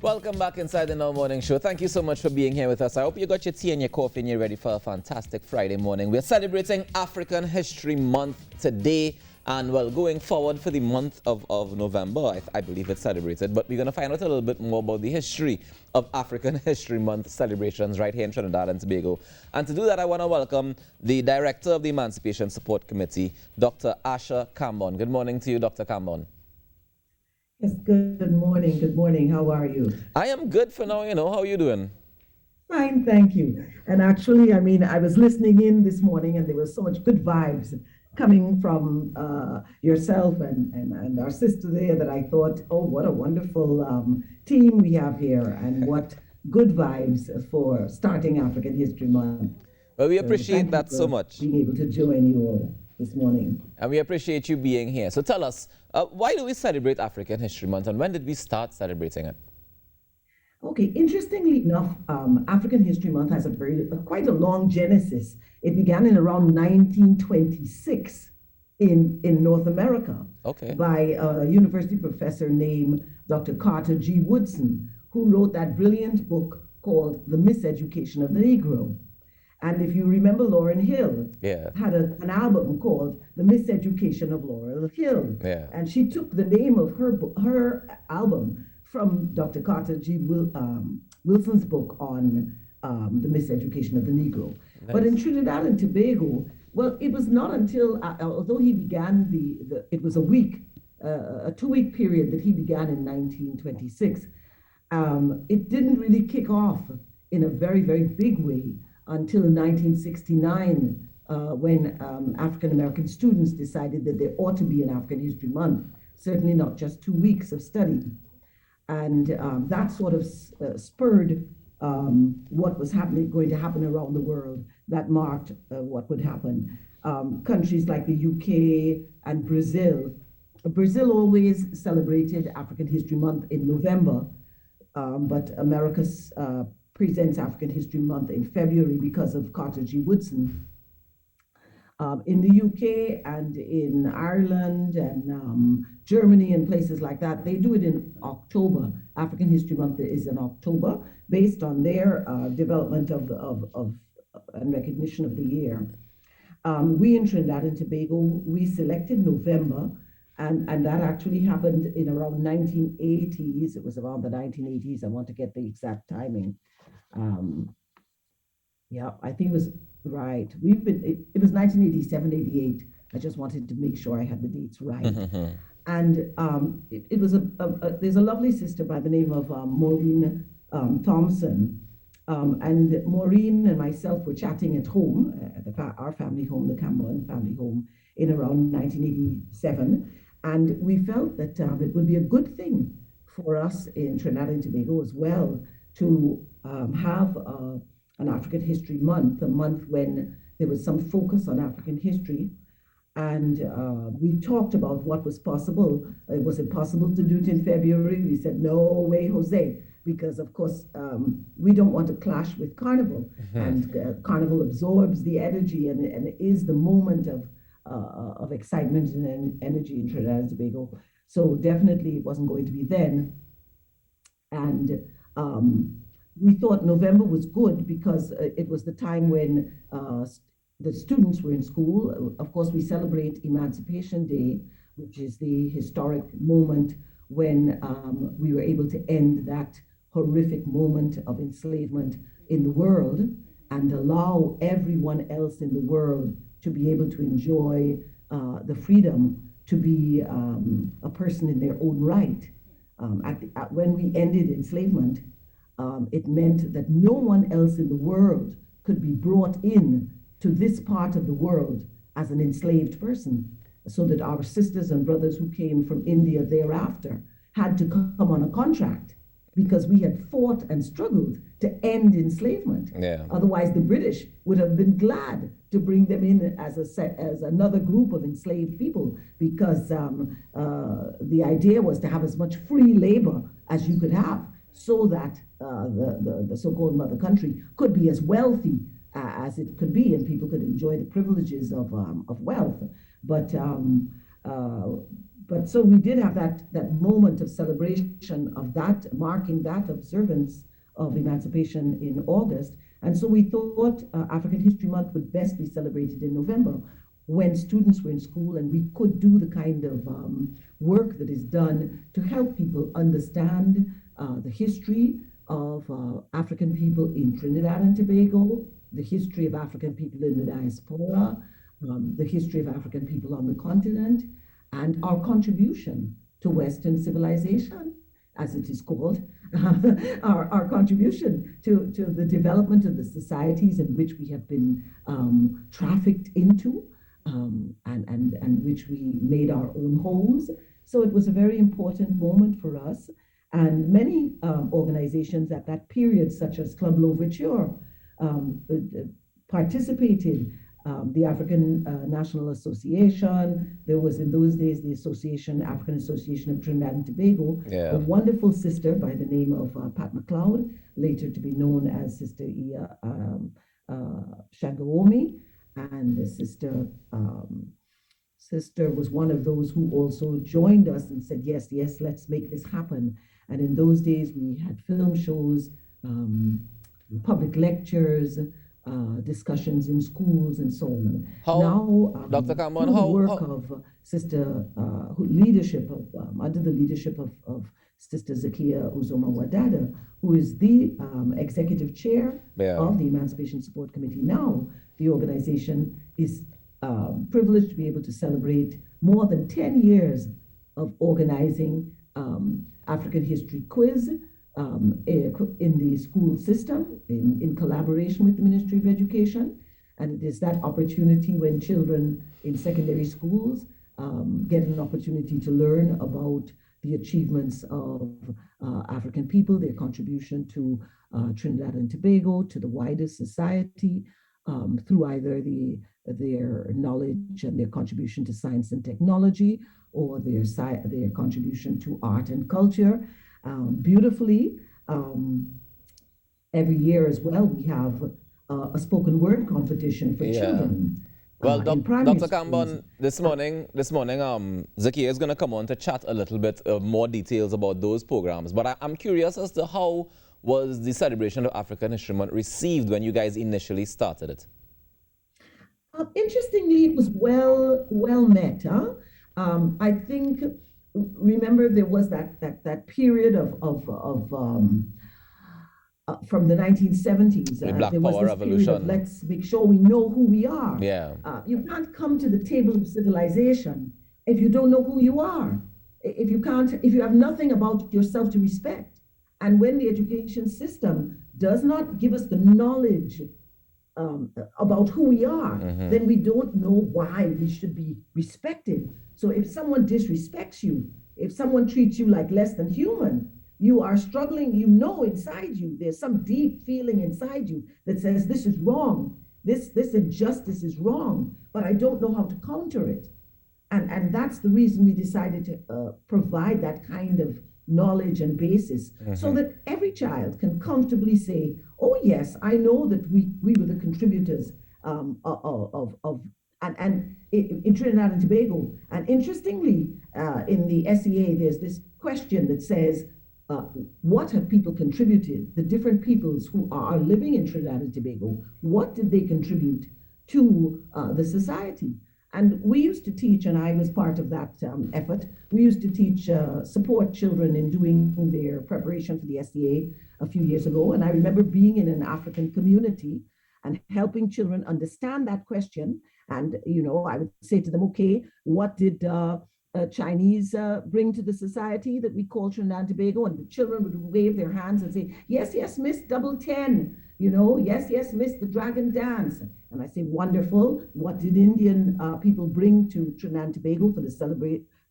Welcome back inside the Now Morning Show. Thank you so much for being here with us. I hope you got your tea and your coffee and you're ready for a fantastic Friday morning. We're celebrating African History Month today. And well, going forward for the month of November, I believe it's celebrated, but we're going to find out a little bit more about the history of African History Month celebrations right here in Trinidad and Tobago. And to do that, I want to welcome the Director of the Emancipation Support Committee, Dr. Asha Kambon. Good morning to you, Dr. Kambon. Yes, good morning. Good morning. How are you? I am good for now, How are you doing? Fine, thank you. And actually, I was listening in this morning and there was so much good vibes coming from yourself and our sister there that I thought, oh, what a wonderful team we have here and what good vibes for starting African History Month. Well, we appreciate that so much. Being able to join you all this morning. And we appreciate you being here. So tell us, why do we celebrate African History Month and when did we start celebrating it? Okay, interestingly enough, African History Month has quite a long genesis. It began in around 1926 in North America by a university professor named Dr. Carter G. Woodson, who wrote that brilliant book called The Miseducation of the Negro. And if you remember, Lauryn Hill had an album called The Miseducation of Lauryn Hill. Yeah. And she took the name of her album from Dr. Carter G. Wilson's book on the miseducation of the Negro. Nice. But in Trinidad and Tobago, well, it was not until, although he began it was a 2-week period that he began in 1926. It didn't really kick off in a very, very big way until 1969, when African American students decided that there ought to be an African History Month, certainly not just 2 weeks of study. And that sort of spurred what was going to happen around the world. That marked what would happen. Countries like the UK and Brazil. Brazil always celebrated African History Month in November, but America presents African History Month in February because of Carter G. Woodson. In the UK and in Ireland and Germany and places like that, they do it in October. African History Month is in October, based on their development of and recognition of the year. We in Trinidad and Tobago, we selected November, and that actually happened in around 1980s. It was around the 1980s. I want to get the exact timing. I think it was right. It was 1987, 88. I just wanted to make sure I had the dates right. Mm-hmm. And it was there's a lovely sister by the name of Maureen Thompson. And Maureen and myself were chatting at home, our family home, the Kambon family home, in around 1987. And we felt that it would be a good thing for us in Trinidad and Tobago as well to have an African History Month, a month when there was some focus on African history. And we talked about what was possible. Was it possible to do it in February? We said, no way, Jose, because of course, we don't want to clash with Carnival. Mm-hmm. And Carnival absorbs the energy and is the moment of excitement and energy in Trinidad and Tobago. So definitely it wasn't going to be then. And we thought November was good because it was the time when the students were in school. Of course, we celebrate Emancipation Day, which is the historic moment when we were able to end that horrific moment of enslavement in the world and allow everyone else in the world to be able to enjoy the freedom to be a person in their own right. When we ended enslavement, it meant that no one else in the world could be brought in to this part of the world as an enslaved person, so that our sisters and brothers who came from India thereafter had to come on a contract because we had fought and struggled to end enslavement. Yeah. Otherwise, the British would have been glad to bring them in as another group of enslaved people, because the idea was to have as much free labor as you could have, so that the so-called mother country could be as wealthy as it could be, and people could enjoy the privileges of wealth. But but so we did have that moment of celebration of that, marking that observance of emancipation in August. And so we thought African History Month would best be celebrated in November when students were in school and we could do the kind of work that is done to help people understand the history of African people in Trinidad and Tobago, the history of African people in the diaspora, the history of African people on the continent, and our contribution to Western civilization, as it is called, our contribution to the development of the societies in which we have been trafficked into, and which we made our own homes. So it was a very important moment for us. And many organizations at that period, such as Club Louverture, participated. The African National Association, there was in those days the African Association of Trinidad and Tobago, a wonderful sister by the name of Pat McLeod, later to be known as Sister Iya Shagaomi, and the sister was one of those who also joined us and said, yes, let's make this happen. And in those days we had film shows, public lectures, discussions in schools and so on. Now, Dr. Kambon, through the work of Sister leadership of under the leadership of Sister Zakia Uzoma Wadada, who is the executive chair of the Emancipation Support Committee. Now, the organization is privileged to be able to celebrate more than 10 years of organizing African History Quiz in the school system, in collaboration with the Ministry of Education. And it is that opportunity when children in secondary schools get an opportunity to learn about the achievements of African people, their contribution to Trinidad and Tobago, to the wider society, through either their knowledge and their contribution to science and technology, or their contribution to art and culture. Beautifully, every year as well, we have a spoken word competition for children. Well, Dr. Kambon, this morning, Zakia is going to come on to chat a little bit more details about those programs. But I'm curious as to how was the celebration of African History Month received when you guys initially started it? Interestingly, it was well met. Huh? I think, remember, there was that period from the 1970s. The Black there was Power this Revolution. Period of, let's make sure we know who we are. Yeah. You can't come to the table of civilization if you don't know who you are. If you have nothing about yourself to respect. And when the education system does not give us the knowledge about who we are, then we don't know why we should be respected. So if someone disrespects you, if someone treats you like less than human, you are struggling, you know inside you, there's some deep feeling inside you that says this is wrong, this injustice is wrong, but I don't know how to counter it. And that's the reason we decided to provide that kind of knowledge and basis, so that every child can comfortably say, oh yes, I know that we were the contributors in Trinidad and Tobago. And interestingly, in the SEA, there's this question that says, what have people contributed? The different peoples who are living in Trinidad and Tobago, what did they contribute to the society? And we used to teach, and I was part of that effort, we used to teach, support children in doing their preparation for the SEA a few years ago. And I remember being in an African community and helping children understand that question. And, I would say to them, okay, what did Chinese bring to the society that we call Trinidad and Tobago? And the children would wave their hands and say, yes, Miss, double 10, yes, Miss, the dragon dance. And I say, wonderful. What did Indian people bring to Trinidad and Tobago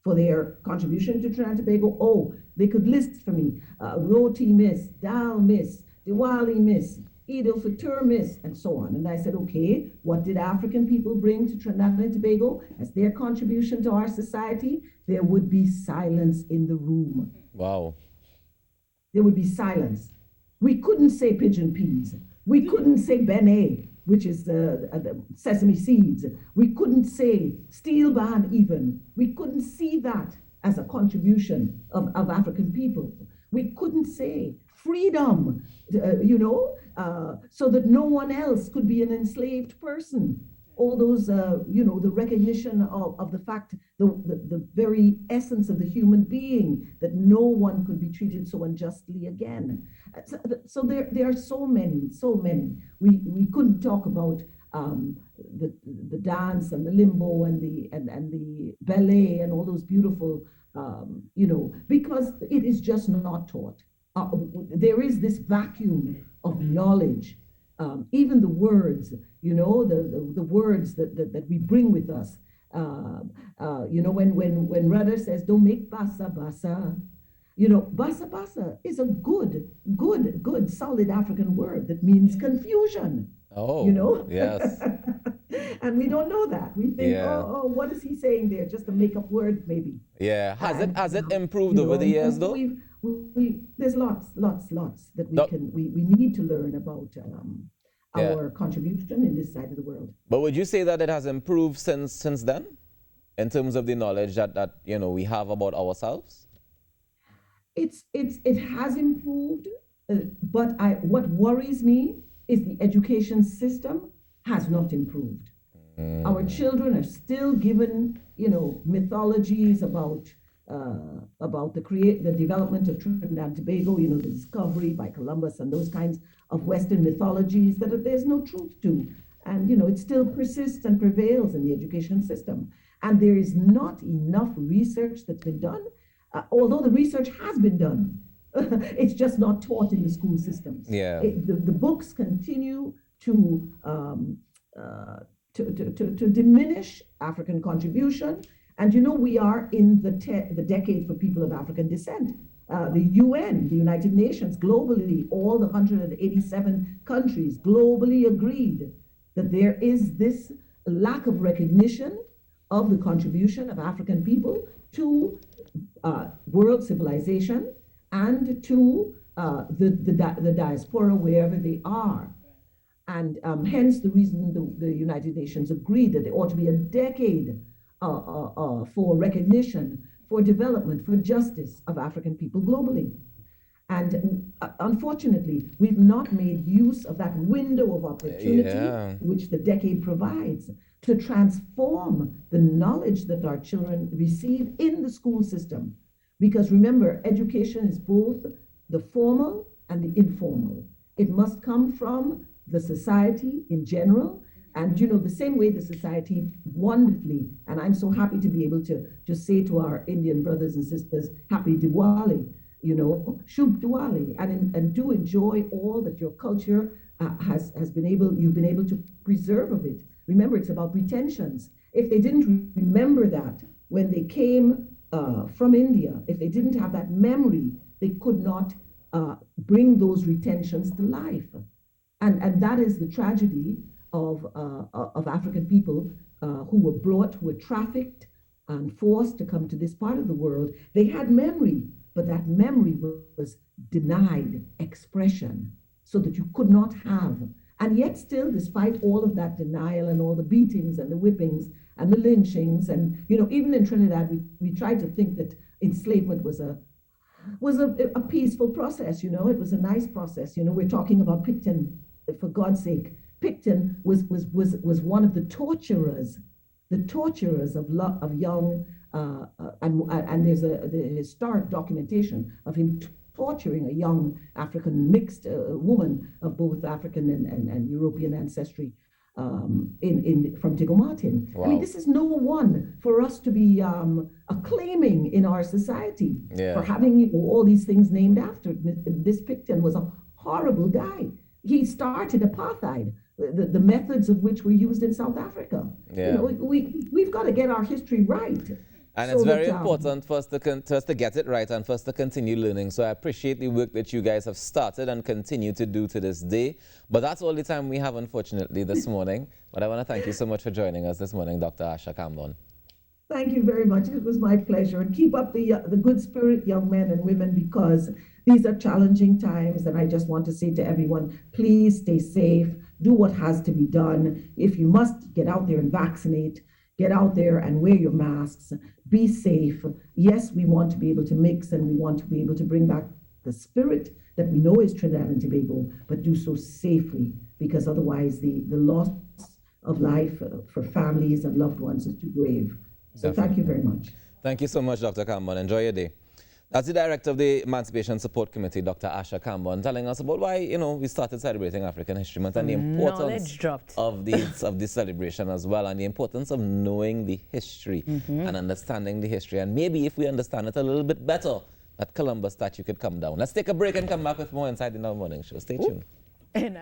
for their contribution to Trinidad and Tobago? Oh, they could list for me, Roti Miss, Dal Miss, Diwali Miss, Eid al-Fitr Miss, and so on. And I said, okay, what did African people bring to Trinidad and Tobago as their contribution to our society? There would be silence in the room. Wow. There would be silence. We couldn't say pigeon peas. We couldn't say benet. which is the sesame seeds. We couldn't say steel ban even. We couldn't see that as a contribution of African people. We couldn't say freedom, so that no one else could be an enslaved person. All those, the recognition of the fact, the very essence of the human being, that no one could be treated so unjustly again. So there are so many, so many. We couldn't talk about the dance and the limbo and the ballet and all those beautiful, because it is just not taught. There is this vacuum of knowledge. Even the words, the words that we bring with us. When Rudder says, "Don't make basa basa," basa basa is a good, solid African word that means confusion. Oh, yes. And we don't know that. We think, Yeah. what is he saying there? Just a make-up word, maybe. Yeah. Has it improved over the years, though? There's lots that Doc- we need to learn about Yeah. our contribution in this side of the world. But would you say that it has improved since then, in terms of the knowledge that we have about ourselves? It has improved, but what worries me is the education system has not improved. Our children are still given, mythologies about the development of Trinidad and Tobago, the discovery by Columbus and those kinds of Western mythologies that there's no truth to. And, it still persists and prevails in the education system. And there is not enough research that's been done, although the research has been done. It's just not taught in the school systems. Yeah. The books continue to diminish African contribution. And we are in the decade for people of African descent. The UN, the United Nations, globally, all the 187 countries globally agreed that there is this lack of recognition of the contribution of African people to world civilization and to the diaspora wherever they are. And hence the reason the United Nations agreed that there ought to be a decade for recognition, for development, for justice of African people globally. And unfortunately, we've not made use of that window of opportunity which the decade provides to transform the knowledge that our children receive in the school system. Because remember, education is both the formal and the informal. It must come from the society in general, and the same way the society wonderfully, and I'm so happy to be able to say to our Indian brothers and sisters, Happy Diwali, Shubh Diwali, and do enjoy all that your culture you've been able to preserve of it. Remember, it's about retentions. If they didn't remember that when they came from India, if they didn't have that memory, they could not bring those retentions to life. And that is the tragedy of African people who were trafficked and forced to come to this part of the world. They had memory, but that memory was denied expression so that you could not have. And yet still, despite all of that denial and all the beatings and the whippings and the lynchings, and even in Trinidad, we tried to think that enslavement was a peaceful process. It was a nice process. We're talking about Picton, for God's sake. Picton was one of the torturers of young, and there's the historic documentation of him torturing a young African mixed woman of both African and European ancestry from Diego Martin. Wow. I mean, this is no one for us to be acclaiming in our society for having all these things named after. This Picton was a horrible guy. He started apartheid, the methods of which were used in South Africa. Yeah. We've got to get our history right. And it's very important for us to get it right and for us to continue learning. So I appreciate the work that you guys have started and continue to do to this day. But that's all the time we have, unfortunately, this morning. But I want to thank you so much for joining us this morning, Dr. Asha Kambon. Thank you very much. It was my pleasure. And keep up the good spirit, young men and women, because these are challenging times. And I just want to say to everyone, please stay safe. do what has to be done. If you must, get out there and vaccinate, get out there and wear your masks, be safe. Yes, we want to be able to mix and we want to be able to bring back the spirit that we know is Trinidad and Tobago, but do so safely, because otherwise the loss of life for families and loved ones is too grave. So Definitely. thank you very much. Thank you so much, Dr. Kambon. Enjoy your day. That's the director of the Emancipation Support Committee, Dr. Asha Kambon, telling us about why, we started celebrating African History Month and the importance of the celebration as well, and the importance of knowing the history and understanding the history. And maybe if we understand it a little bit better, that Columbus statue could come down. Let's take a break and come back with more inside the Now Morning Show. Stay tuned. And